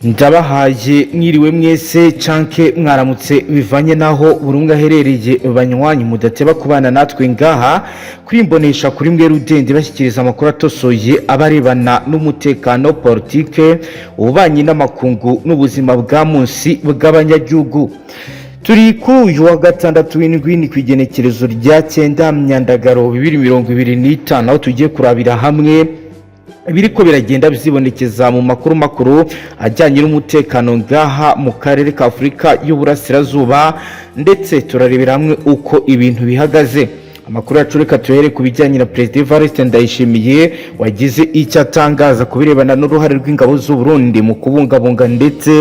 Ndabahaye mwiriwe mwese canke mwaramutse bivanye naho burunga herereye banywanyi mudateba kubana natwe ngaha kwimbonesha kuri mwe rudende bashyikiriza amakuru atosoye abarebana n'umutekano politike ububanyi n'amakungu n'ubuzima bwa munsi bw'abanyagihugu. Turi kuri uyu wa gatandatu w'indwi kwigenekerezo rya 9 Myandagaro 2025 aho tugiye kurabira hamwe biriko biragenda bizibonekeza mu makuru ajyanye n'umutekano ngaha mu karere ka Afrika y'Uburasirazuba, ndetse turarebera hamwe uko ibintu bihagaze. Amakuru yacu reka tuhere ku bijyanye na President Evariste Ndayishimiye wagize icyo atangaza ku birebana n'uruhare rw'ingabo z'u Burundi mu kubungabunga ndetse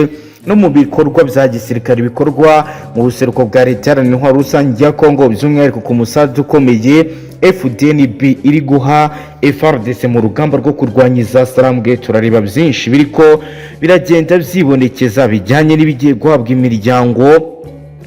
no mu bikorwa bya gisirikare bikorwa mu buseruko bwa leta y'intwaro rusange ya Kongo, by'umwihariko ku musaza ukomeye FDNB iri guha FARDC mu rugamba rwo kurwanya za Sarambwe. Turareba byinshi biriko biragenda byibonekeza bijyanye n'ibigiye guhabwa imiryango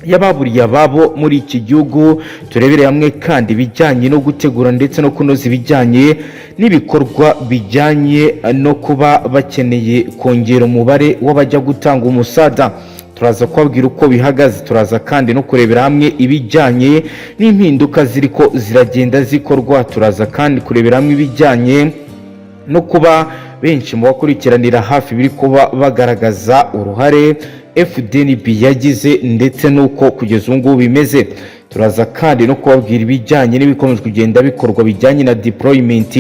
y'ababuriye ababo muri iki gihugu. Turebere hamwe kandi bijyanye no gutegura ndetse no kunoza ibijyanye n'ibikorwa bijyanye no kuba bakeneye kongera umubare w'abajya gutanga umusada. Turaza kubabwira uko bihagaze, turaza kandi no kurebera hamwe ibijyanye n'impinduka ziriko ziragenda zikorwa. Turaza kandi kurebera hamwe ibijyanye no kuba benshi mu bakurikiranira hafi biri kuba bagaragaza uruhare FDNB yagize ndetse nuko kugeza ubu ngubu bimeze. Turaza kandi no kubabwira ibijyanye n'ibikomeje kugenda bikorwa bijyanye na deployment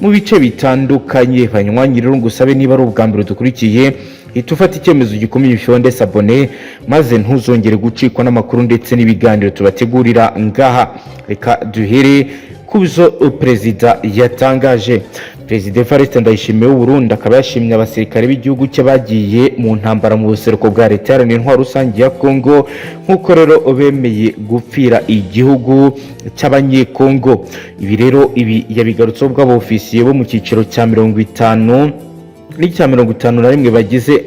mu bice bitandukanye. Banywanyi rero ngusabe niba ari ubwa mbere dukurikiye itufata icyemezo gikomeye cyonde sabone maze ntuzongere gucikwa n'amakuru ndetse n'ibiganiro tubategurira ngaha. Reka duhere kubizo perezida yatangaje. President Evariste Ndayishimiye w'u Burundi akaba yashimye abasirikare b'igihugu cye bagiye mu ntambara mu buseruko bwa leta y'intwaro rusange ya Kongo, nkuko rero bemeye gupfira igihugu cy'abanyekongo. Ibi rero yabigarutseho bw'abofisiye bo mu cyiciro cya 50 n'icya 51 bagize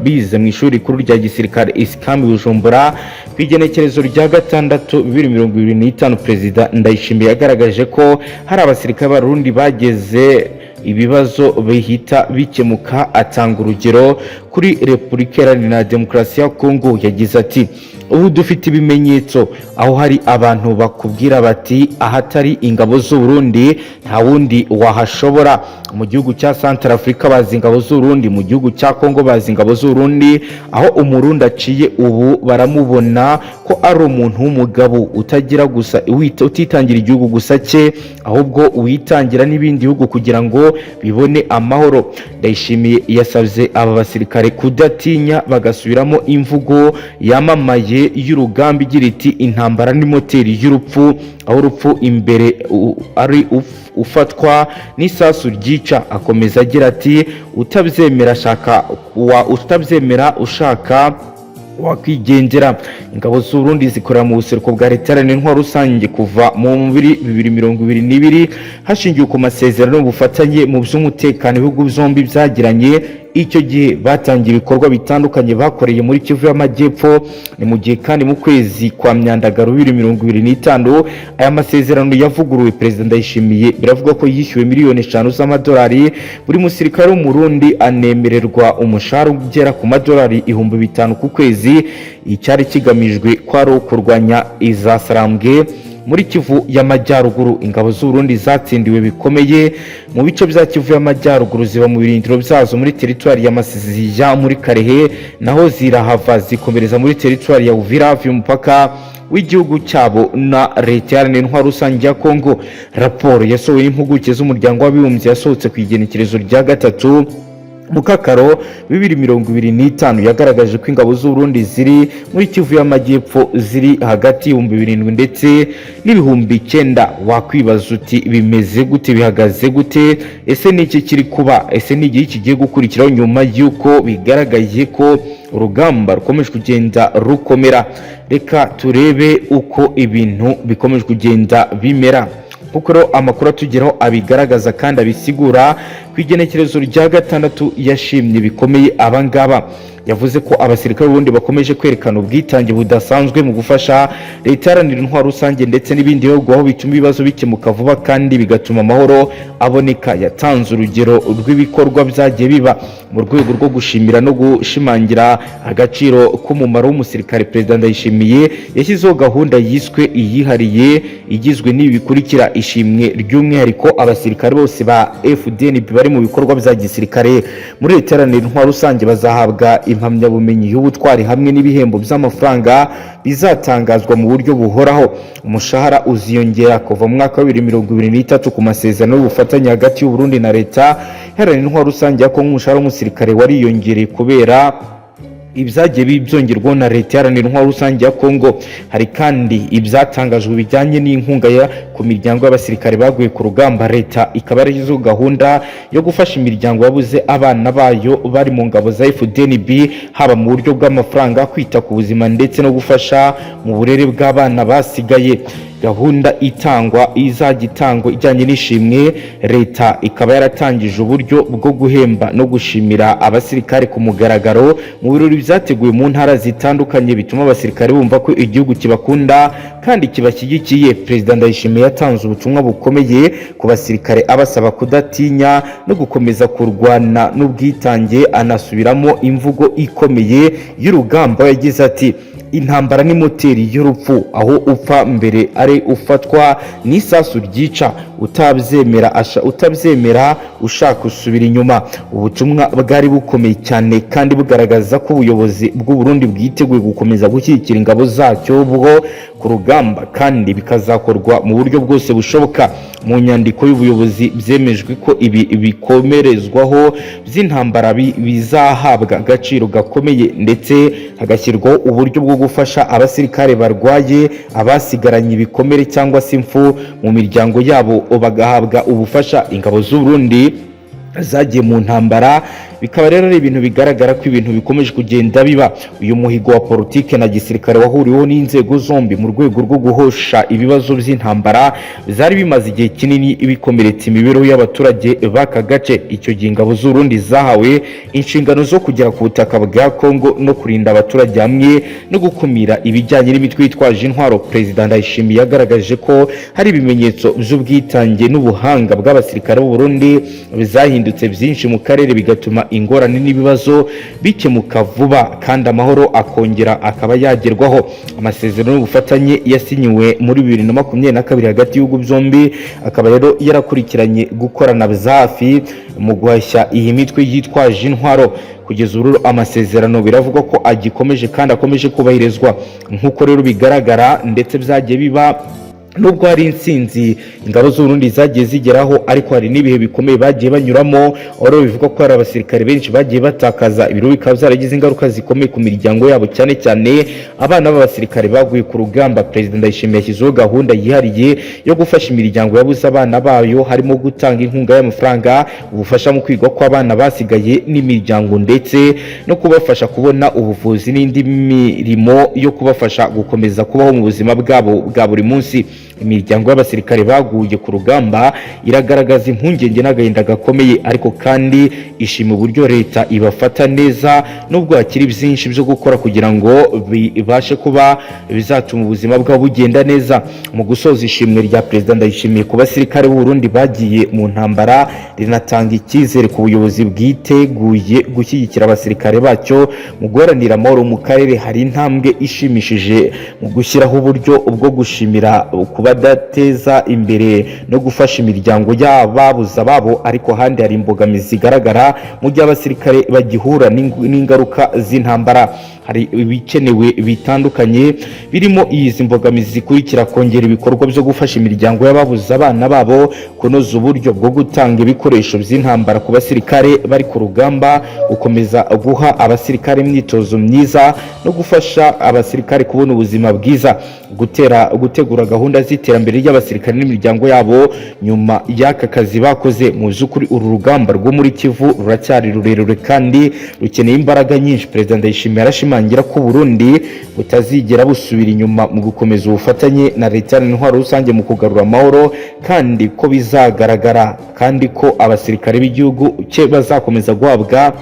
bize mu ishuri rikuru rya gisirikare Iskami Bujumbura kwigenekerezo rya 6 2025. President Ndayishimiye yagaragaje ko hari abasirikare b'Abarundi bageze ibibazo bihita bikemuka. Atanga urugero kuri Repubulika Iharanira Demokarasi ya Kongo. Yagize ati ubu dufite ibimenyetso aho hari abantu bakubwira bati ahatari ingabo z'u Burundi nta wundi wahashobora. Mu gihugu cya Central Africa bazi ingabo z'u Burundi, mu gihugu cya Kongo bazi ingabo z'u Burundi. Aho umurundi aciye ubu baramubona ko ari umuntu w'umugabo utagira gusa utitangira igihugu gusa cye, ahubwo witangira n'ibindi bihugu kugira ngo bibone amahoro. Ndayishimiye yasabye aba basirikare kudatinya bagasubiramo imvugo yamamaye y'urugamba igira iti intambara ni moteri y'urupfu, aho urupfu imbere ari ufatwa n'isasu ryica. Akomeza agira ati utabyemera ushaka wakwigendera. Ingabo z'u Burundi zikorera mu buseruko bwa leta y'intwaro rusange kuva mu 2022 hashingiwe ku masezerano y'ubufatanye mu by'umutekano ibihugu byombi byagiranye. Icyo gihe batangiye ibikorwa bitandukanye bakoreye muri Kivu y'Amajyepfo. Ni mu gihe kandi mu kwezi kwa Myandagaro 2025 aya masezerano yavuguruwe. President Ndayishimiye biravuga ko yishyuwe miliyoni 5 z'amadolari buri musirikare w'umurundi anemererwa umushahara ugera ku madolari 5,000 ku kwezi. Icyari kigamijwe kwari kurwanya iza Sarambwe muri Kivu y'Amajyaruguru. Ingabo z'u Burundi zatsindiwe bikomeye mu bice bya Kivu y'Amajyaruguru, ziba mu birindiro byazo muri teritwari ya Masisi ya muri Karehe, naho zirahava zikomereza muri teritwari ya Uvira y'umupaka w'igihugu cyabo na leta y'intwaro rusange ya Kongo. Raporo yasohowe n'impuguke z'umuryango w'abibumbye yasohotse ku igenekerezo rya 3 Mukakaro 2025 yagaragaje ko ingabo z'u Burundi ziri muri Kivu y'Amajyepfo ziri hagati y'7,000 ndetse n'9,000. Wakwibaza uti bimeze gute, bihagaze gute, ese niki kiri kuba, ese n'igihe kigiye gukurikiraho nyuma y'uko bigaragaye ko urugamba rukomeje kugenda rukomera? Reka turebe uko ibintu bikomeje kugenda bimera. kuko rero amakuru atugeraho abigaragaza kandi abisigura ku igenekerezo rya 6 yashimye bikomeye abangaba. yavuze ko abasirikare b'Uburundi bakomeje kwerekana ubwitange budasanzwe mu gufasha leta iharanira intwaro rusange ndetse n'ibindi bihugu aho bituma ibibazo bikemuka vuba kandi bigatuma amahoro aboneka. Yatanze urugero rw'ibikorwa byagiye biba mu rwego rwo gushimira no gushimangira agaciro k'umumaro w'umusirikare. Perezida Ndayishimiye yashyizeho gahunda yiswe iyihariye igizwe n'ibi bikurikira: ishimwe ry'umwihariko abasirikare bose ba FDNB bari mu bikorwa bya gisirikare muri leta iharanira intwaro rusange bazahabwa impamyabumenyi y'ubutwari hamwe n'ibihembo by'amafaranga bizatangazwa mu buryo buhoraho. Umushahara uziyongera kuva mu mwaka wa 2023 ku masezerano y'ubufatanye hagati y'u Burundi na leta iharanira intwaro rusange ko umushahara w'umusirikare wariyongereye kubera ibyagiye byongerwaho na leta iharanira intwaro rusange ya Kongo. Hari kandi ibyatangajwe bijyanye n'inkunga ku miryango y'abasirikare baguye ku rugamba. Leta ikaba yashyizeho gahunda yo gufasha imiryango yabuze abana bayo bari mu ngabo za FDNB haba mu buryo bw'amafaranga, kwita ku buzima ndetse no gufasha mu burere bw'abana basigaye. Gahunda izajya itangwa ijyanye n'ishimwe. Leta ikaba yaratangije uburyo bwo guhemba no gushimira abasirikare ku mugaragaro mu birori byateguwe mu ntara zitandukanye, bituma abasirikare bumva ko igihugu kibakunda kandi kibashyigikiye. Perezida Ndayishimiye yatanze ubutumwa bukomeye ku basirikare abasaba kudatinya no gukomeza kurwana n'ubwitange, anasubiramo imvugo ikomeye y'urugamba. Yagize ati: intambara ni moteri y'urupfu, aho upfa mbere ari ufatwa n'isasu ryica, utabyemera ushaka usubira inyuma. Ubutumwa bwari bukomeye cyane kandi bugaragaza ko ubuyobozi bw'u Burundi bwiteguye gukomeza gushyigikira ingabo zacyo bwo ku rugamba kandi bikazakorwa mu buryo bwose bushoboka. Mu nyandiko y'ubuyobozi byemejwe ko ibi bikomerezwaho by'intambara bizahabwa agaciro gakomeye ndetse hagashyirwaho uburyo bwo gufasha abasirikare barwaye, abasigaranye ibikomere cyangwa se impfu mu miryango yabo bagahabwa ubufasha. Ingabo z'u Burundi zagiye mu ntambara bikaba rero ari ibintu bigaragara ko ibintu bikomeje kugenda biba. Uyu muhigo wa politike na gisirikare wahuriweho n'inzego zombi mu rwego rwo guhosha ibibazo by'intambara byari bimaze igihe kinini bikomeretsa imibereho y'abaturage b'aka gace. Icyo gihe ingabo z'u Burundi zahawe inshingano zo kugera ku butaka bwa Kongo no kurinda abaturage hamwe no gukumira ibijyanye n'imitwe yitwaje intwaro. Perezida Ndayishimiye yagaragaje ko hari ibimenyetso by'ubwitange n'ubuhanga bw'abasirikare b'u Burundi bizahindutse byinshi mu karere, bigatuma ingorane n'ibibazo bikemuka vuba kandi amahoro akongera akaba yagerwaho. Amasezerano y'ubufatanye yasinyiwe muri 2022 hagati y'ibihugu byombi akaba rero yarakurikiranye gukorana hafi mu guhashya iyi mitwe yitwaje intwaro. Kugeza ubu amasezerano biravugwa ko agikomeje kandi akomeje kubahirizwa nk'uko rero bigaragara ndetse byagiye biba. Nubwo hari insinzi ingabo z'u Burundi zagiye zigeraho, ariko hari n'ibihe bikomeye bagiye banyuramo, aho bivuga ko hari abasirikare benshi bagiye batakaza ibiro, bikaba byaragize ingaruka zikomeye ku miryango yabo, cyane cyane abana b'abasirikare baguye ku rugamba. Perezida Ndayishimiye yashyizeho gahunda yihariye yo gufasha imiryango yabuze abana bayo, harimo gutanga inkunga y'amafaranga, ubufasha mu kwiga kw'abana basigaye n'imiryango ndetse no kubafasha kubona ubuvuzi n'indi mirimo yo kubafasha gukomeza kubaho mu buzima bwabo bwa buri munsi. Imiryango y'abasirikare baguye ku rugamba iragaragaza impungenge n'agahinda gakomeye, ariko kandi ishima uburyo leta ibafata neza, nubwo hakiri byinshi byo gukora kugira ngo bibashe kuba bizatuma ubuzima bwabo bugenda neza. Mu gusoza ishimwe rya Perezida Ndayishimiye ku basirikare b'u Burundi bagiye mu ntambara rinatanga icyizere ku buyobozi bwiteguye gushyigikira abasirikare bacyo mu guharanira amahoro mu karere. Hari intambwe ishimishije mu gushyiraho uburyo bwo gushimira kubadateza imbere no gufasha imiryango y'ababuze ababo, ariko handi hari imbogamizi zigaragara mu gihe abasirikare bagihura n'ingaruka z'intambara. Hari ibikenewe bitandukanye birimo izi mbogamizi zikurikira: kongera ibikorwa byo gufasha imiryango y'ababuze abana babo, kunoza uburyo bwo gutanga ibikoresho by'intambara ku basirikare bari ku rugamba, gukomeza guha abasirikare imyitozo myiza no gufasha abasirikare kubona ubuzima bwiza, gutegura gahunda z'iterambere ry'abasirikare n'imiryango yabo nyuma y'aka kazi bakoze. Mu by'ukuri uru rugamba rwo muri Kivu ruracyari rurerure kandi rukeneye imbaraga nyinshi. Perezida Ndayishimiye arashimangira ko Burundi butazigera busubira inyuma mu gukomeza ubufatanye na leta n'intwaro rusange mu kugarura amahoro, kandi ko bizagaragara kandi ko abasirikare b'igihugu cye bazakomeza guhabwa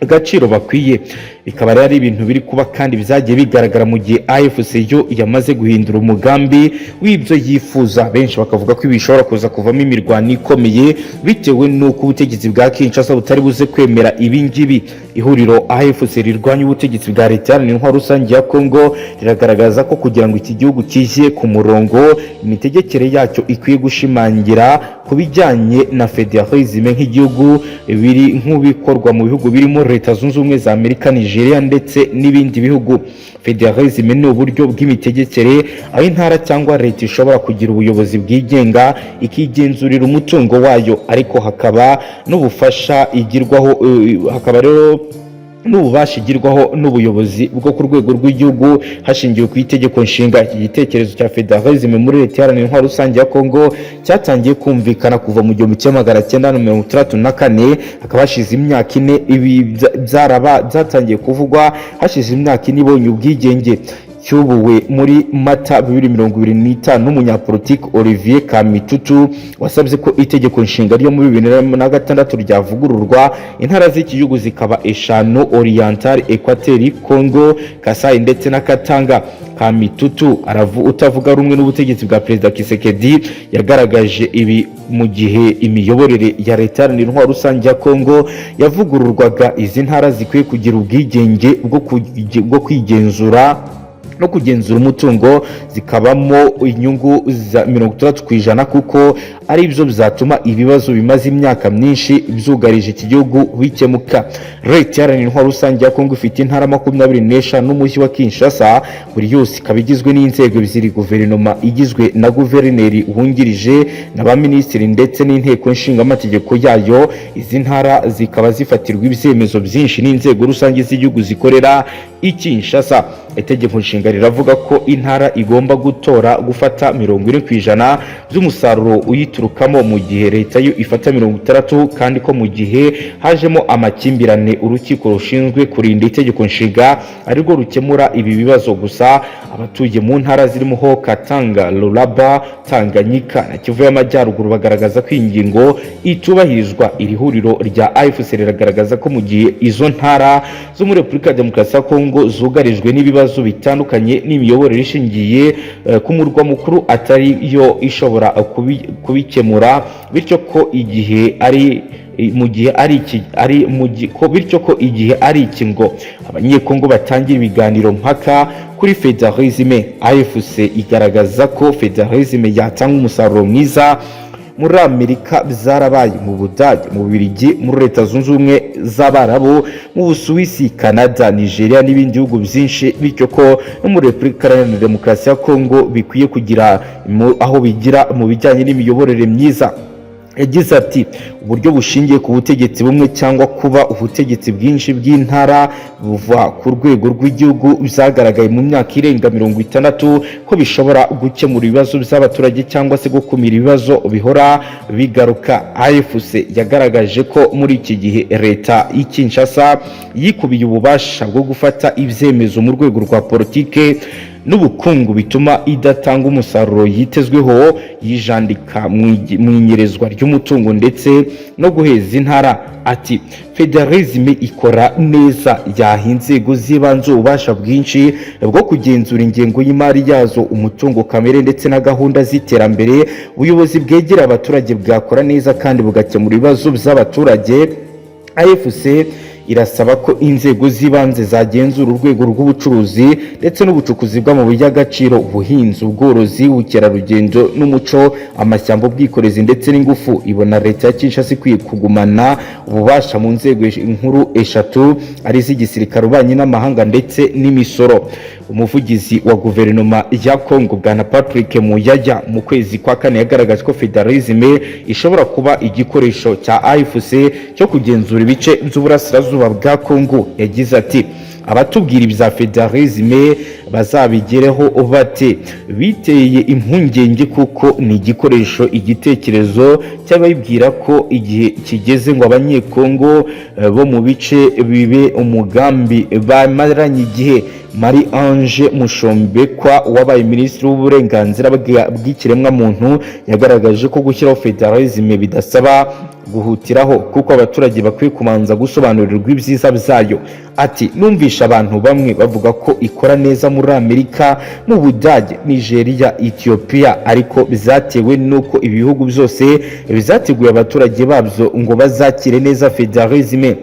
agaciro bakwiye. bikaba rero ari ibintu biri kuba kandi bizagiye bigaragara mu gihe AFC yo yamaze guhindura umugambi w'ibyo yifuza. Benshi bakavuga ko bishobora kuza kuvamo imirwano ikomeye bitewe n'uko ubutegetsi bwa Kinshasa butari buze kwemera ibingibi. Ihuriro AFC rirwanya ubutegetsi bwa leta iharanira intwaro rusange ya Kongo riragaragaza ko kugira ngo iki gihugu kije ku murongo, imitegekere yacyo ikwiye gushimangira ku bijyanye na federalisme nk'igihugu biri nk'ubikorwa mu bihugu birimo Leta Zunze Ubumwe za Amerika, Nigeria ndetse n'ibindi bihugu. Federalisme ni uburyo bw'imitegekere aho intara cyangwa leta ishobora kugira ubuyobozi bwigenga ikigenzurira umutungo wayo, ariko hakaba n'ubufasha igirwaho hakaba rero n'ububasha igirwaho n'ubuyobozi bwo ku rwego rw'igihugu hashingiwe ku itegeko nshinga. Iki gitekerezo cya federalisme muri leta iharanira intwaro rusange ya Kongo cyatangiye kumvikana kuva mu 1964, hakaba hashize imyaka ine ibi byatangiye kuvugwa hashize imyaka ine ibonye ubwigenge. Cyubuwe muri Mata 2025 n'umunyapolitiki Olivier Kamitutu wasabye ko itegeko nshinga ryo muri 2006 ryavugururwa, intara z'iki gihugu zikaba eshanu: Oriental, Equateur, Congo, Kasai ndetse na Katanga. Kamitutu utavuga rumwe n'ubutegetsi bwa Perezida Tshisekedi yagaragaje ibi mu gihe imiyoborere ya leta iharanira intwaro rusange ya Kongo yavugururwaga. Izi ntara zikwiye kugira ubwigenge bwo kwigenzura no kugenzura umutungo, zikabamo inyungu za 30% kuko ari byo bizatuma ibibazo bimaze imyaka myinshi byugarije iki gihugu bikemuka. Leta iharanira intwaro rusange ya Kongo ifite intara 25 n'umujyi wa Kinshasa, buri yose ikaba igizwe n'inzego ebyiri: guverinoma igizwe na guverineri wungirije n'abaminisitiri ndetse n'inteko nshinga amategeko yayo. Izi ntara zikaba zifatirwa ibyemezo byinshi n'inzego rusange z'igihugu zikorera i Kinshasa. Itegeko nshinga riravuga ko intara igomba gufata 40% by'umusaruro uyiturukamo, mu gihe leta yo ifata 60%, kandi ko mu gihe hajemo amakimbirane urukiko rushinzwe kurinda itegeko nshinga arirwo rukemura ibi bibazo. Gusa abatuye mu ntara zirimo ho Katanga, Lualaba, Tanganyika na Kivu y'Amajyaruguru bagaragaza ko ingingo itubahirizwa. Iri huriro rya AFC riragaragaza ko mu gihe izo ntara zo muri Repubulika ya Demokarasi ya Kongo zugarijwe n'ibibazo bitandukanye n'imiyoborere ishingiye ku murwa mukuru atari yo ishobora kubikemura, bityo ko igihe ari iki ngo abanyekongo batangira ibiganiro mpaka kuri federalisme. AFC igaragaza ko federalisme yatanga umusaruro mwiza muri Amerika, byarabaye mu Budage, mu Bubiligi, muri Leta Zunze Ubumwe z'Abarabu, mu Busuwisi, Canada, Nigeria n'ibindi bihugu byinshi, bityo ko no muri Repubulika Iharanira Demokarasi ya Kongo bikwiye kugira aho bigira mu bijyanye n'imiyoborere myiza. Yagize ati uburyo bushingiye ku butegetsi bumwe cyangwa kuba ubutegetsi bwinshi bw'intara buva ku rwego rw'igihugu byagaragaye mu myaka irenga 60 ko bishobora gukemura ibibazo by'abaturage cyangwa se gukumira ibibazo bihora bigaruka. AFC yagaragaje ko muri iki gihe leta y'i Kinshasa yikubiye ububasha bwo gufata ibyemezo mu rwego rwa politike n'ubukungu bituma idatanga umusaruro yitezweho, yijandika mu inyerezwa ry'umutungo ndetse no guheza intara. Ati federalisme ikora neza, yaha inzego z'ibanze ububasha bwinshi bwo kugenzura ingengo y'imari yazo, umutungo kamere ndetse na gahunda z'iterambere. Ubuyobozi bwegera abaturage bwakora neza kandi bugakemura ibibazo by'abaturage. AFC irasaba ko inzego z'ibanze zagenzura urwego rw'ubucuruzi ndetse n'ubucukuzi bw'amabuye y'agaciro, ubuhinzi, ubworozi, ubukerarugendo n'umuco, amashyamba, ubwikorezi ndetse n'ingufu. Ibona leta ya Kinshasa ikwiye kugumana ububasha mu nzego nkuru eshatu ari iz'igisirikare, ububanyi n'amahanga ndetse n'imisoro. Umuvugizi wa guverinoma ya Kongo Bwana Patrick Muyaya mu kwezi kwa kane yagaragaje ko federalisme ishobora kuba igikoresho cya AFC cyo kugenzura ibice by'uburasirazuba bwa Kongo. Yagize ati abatubwira ibya federalisme bazabigereho bate. Biteye impungenge kuko ni igikoresho igitekerezo cy'abibwira ko igihe kigeze ngo abanyekongo bo mu bice bibe umugambi bamaranye igihe. Marie Ange Mushombekwa wabaye minisitiri w'uburenganzira bw'ikiremwa muntu yagaragaje ko gushyiraho federalisme bidasaba guhutiraho kuko abaturage bakwiye kumanza gusobanurirwa ibyiza byayo. Ati numvisha abantu bamwe bavuga ko ikora neza muri Amerika, mu Budage, Nigeria, Ethiopia, ariko bizatewe nuko ibihugu byose bizateguye abaturage babyo ngo bazakire neza federalisme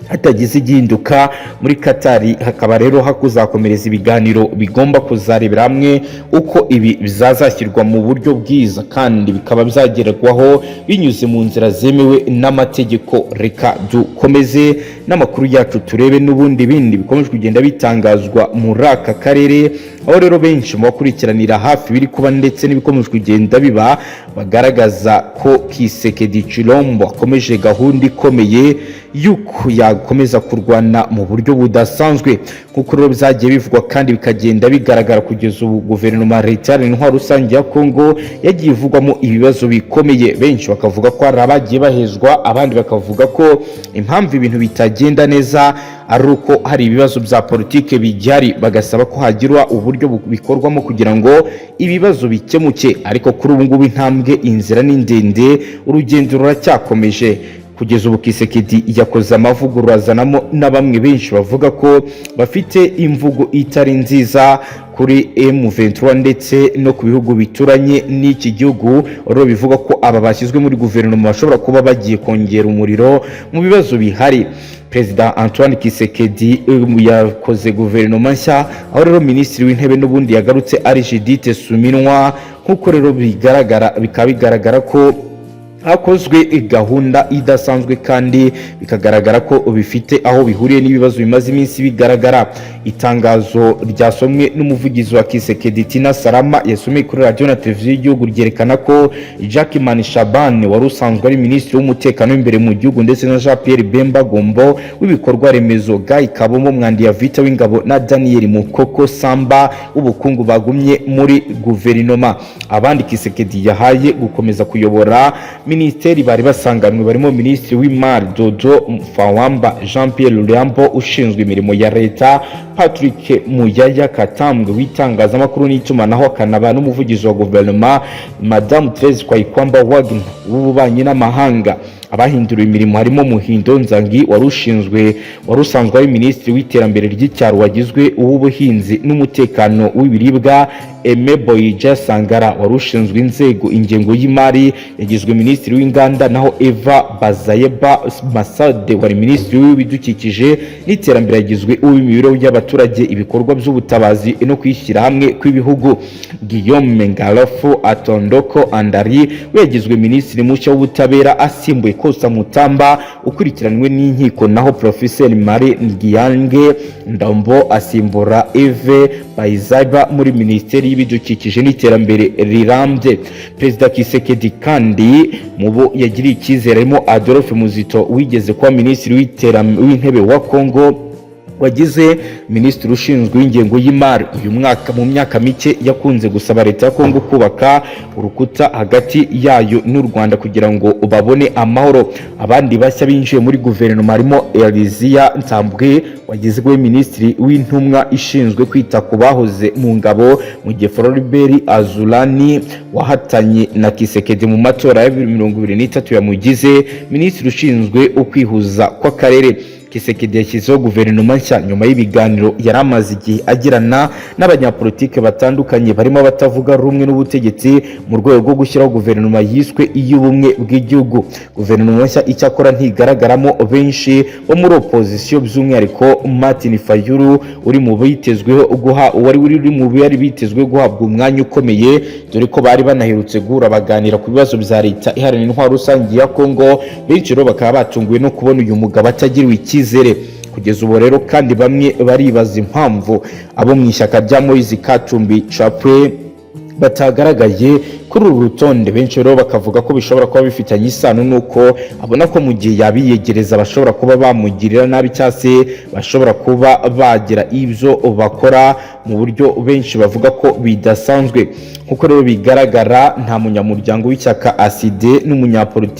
hatagize igihinduka. Muri Katari hakaba rero hakuzakomereza ibiganiro bigomba kuzarebera hamwe uko ibi bizazashyirwa mu buryo bwiza kandi bikaba byagerwaho binyuze mu nzira zemewe n'amategeko. Reka dukomeze n'amakuru yacu turebe n'ubundi bindi bikomeje kugenda bitangazwa muri aka karere, aho rero benshi mu bakurikiranira hafi biri kuba ndetse n'ibikomeje kugenda biba bagaragaza ko Kisekedi Chilombo akomeje gahunda ikomeye yuko yakomeza kurwana mu buryo budasanzwe kuko rero byagiye bivugwa kandi bikagenda bigaragara kugeza ubu. Guverinoma leta y'intwaro rusange ya Kongo yagiye ivugwamo ibibazo bikomeye, benshi bakavuga ko hari abagiye bahezwa, abandi bakavuga ko impamvu ibintu bitagenda neza ari uko hari ibibazo bya politike bijyari, bagasaba ko hagirwa uburyo bikorwamo kugira ngo ibibazo bikemuke. Ariko kuri ubu ngubu intambwe inzira ni ndende, urugendo ruracyakomeje. Kugeza ubu Kisekedi yakoze amavugurura azanamo na bamwe benshi bavuga ko bafite imvugo itari nziza kuri M23 ndetse no ku bihugu bituranye n'iki gihugu. Rero bivuga ko aba bashyizwe muri guverinoma bashobora kuba bagiye kongera umuriro mu bibazo bihari. Perezida Antoine Kisekedi yakoze guverinoma nshya, aho rero minisitiri w'intebe n'ubundi yagarutse ari Judith Suminwa. Nkuko rero bikaba bigaragara ko hakozwe gahunda idasanzwe kandi bikagaragara ko bifite aho bihuriye n'ibibazo bimaze iminsi bigaragara. Itangazo ryasomwe n'umuvugizi wa Kisekedi Tina Salama yasomeye kuri radio na televiziyo y'igihugu ryerekana ko Jacquemin Shaban wari usanzwe ari minisitiri w'umutekano w'imbere mu gihugu ndetse na Jean Pierre Bemba Gombo w'ibikorwa remezo, Guy Kabomo Mwandiya Vita w'ingabo na Daniel Mukoko Samba w'ubukungu bagumye muri guverinoma. Abandi Kisekedi yahaye gukomeza kuyobora ministeri bari basanganwe barimo minisitiri w'imari Dodo Fawamba, Jean Pierre Lurambo ushinzwe imirimo ya leta, Patrick Muyaya Katambwe w'itangazamakuru n'itumanaho, akanaba n'umuvugizi wa guverinoma Madame Therese Kwayikwamba Wagner w'ububanyi n'amahanga. Abahinduriwe imirimo harimo Muhindo Nzangi wari usanzwe ari minisitiri w'iterambere ry'icyaro wagizwe uw'ubuhinzi n'umutekano w'ibiribwa. Aime Boyija Sangara wari ushinzwe ingengo y'imari yagizwe minisitiri w'inganda, naho Eva Bazayeba Masade wari minisitiri w'ibidukikije n'iterambere yagizwe uw'imibereho y'abaturage, ibikorwa by'ubutabazi no kwishyira hamwe kw'ibihugu. Guillaume Ngalafu Atondoko Andari yagizwe minisitiri mushya w'ubutabera asimbuye Kosa Mutamba ukurikiranwe n'inkiko, naho Professeur Marie Ngiyange Ndambo asimbura Eve Bayizaba muri minisiteri y'ibidukikije n'iterambere rirambye. Perezida Kisekedi kandi mu bo yagiriye icyizere harimo Adolphe Muzito wigeze kuba minisitiri w'intebe wa Kongo wagize minisitiri ushinzwe ingengo y'imari. Uyu mwaka mu myaka mike yakunze gusaba leta ya Kongo kubaka urukuta hagati yayo n'u Rwanda kugira ngo babone amahoro. Abandi bashya binjiye muri guverinoma harimo Elizia Nsambwe wagizwe minisitiri w'intumwa ishinzwe kwita ku bahoze mu ngabo, mu gihe Floribert Azulani wahatanye na Kisekedi mu matora ya 2023 yamugize minisitiri ushinzwe ukwihuza kw'akarere. Kisekedi yashyizeho guverinoma nshya nyuma y'ibiganiro yari amaze igihe agirana n'abanyapolitike batandukanye barimo abatavuga rumwe n'ubutegetsi mu rwego rwo gushyiraho guverinoma yiswe iy'ubumwe bw'igihugu. Guverinoma nshya icyakora ntigaragaramo benshi bo muri opozisiyo, by'umwihariko Martin Fayulu uri mu bari bitezwe guhabwa umwanya ukomeye, dore ko bari banaherutse guhura baganira ku bibazo bya leta iharanira intwaro rusange ya Kongo. Benshi rero bakaba batunguwe no kubona uyu mugabo atagiriwe icyizere kugeza ubu rero, kandi bamwe baribaza impamvu abo mu ishyaka rya Moise Katumbi Chapwe batagaragaye kuri uru rutonde. Benshi rero bakavuga ko bishobora kuba bifitanye isano nuko abona ko mu gihe yabiyegereza bashobora kuba bamugirira nabi cyangwa se bashobora kuba bagira ibyo bakora mu buryo benshi bavuga ko bidasanzwe. Nkuko rero bigaragara nta munyamuryango w'ishyaka ACD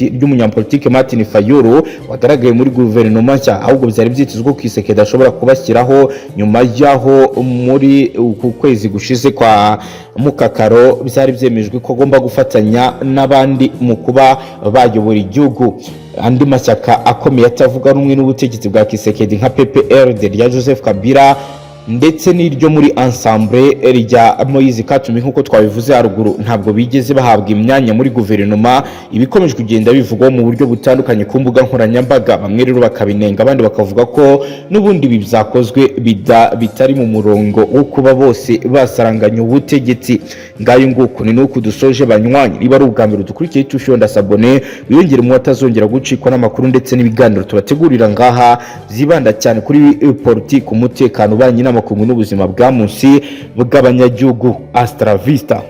ry'umunyapolitike Martin Fayulu wagaragaye muri guverinoma nshya, ahubwo byari byitezwe ko Tshisekedi ashobora kubashyiraho nyuma y'aho muri uku kwezi gushize kwa Mukakaro byari byemejwe ko agomba gufatanya n'abandi mu kuba bayobora igihugu. Andi mashyaka akomeye atavuga rumwe n'ubutegetsi bwa Tshisekedi nka PPRD rya Joseph Kabila ndetse n'iryo muri ensemble rya Moise Katumbi nkuko twabivuze haruguru ntabwo bigeze bahabwa imyanya muri guverinoma. Ibikomeje kugenda bivugwa mu buryo butandukanye ku mbuga nkoranyambaga, bamwe rero bakabinenga abandi bakavuga ko n'ubundi ibi byakozwe bitari mu murongo wo kuba bose basaranganya ubutegetsi. Ngayo nguko ni nuko dusoje banywanyi. Niba ari ubwa mbere dukurikiye tushonda sabone wiyongere mu batazongera gucikwa n'amakuru ndetse n'ibiganiro tubategurira ngaha zibanda cyane kuri politiki, umutekano, ububanyi n'amakungu n'ubuzima bwa munsi bw'abanyagihugu. Astra Vista.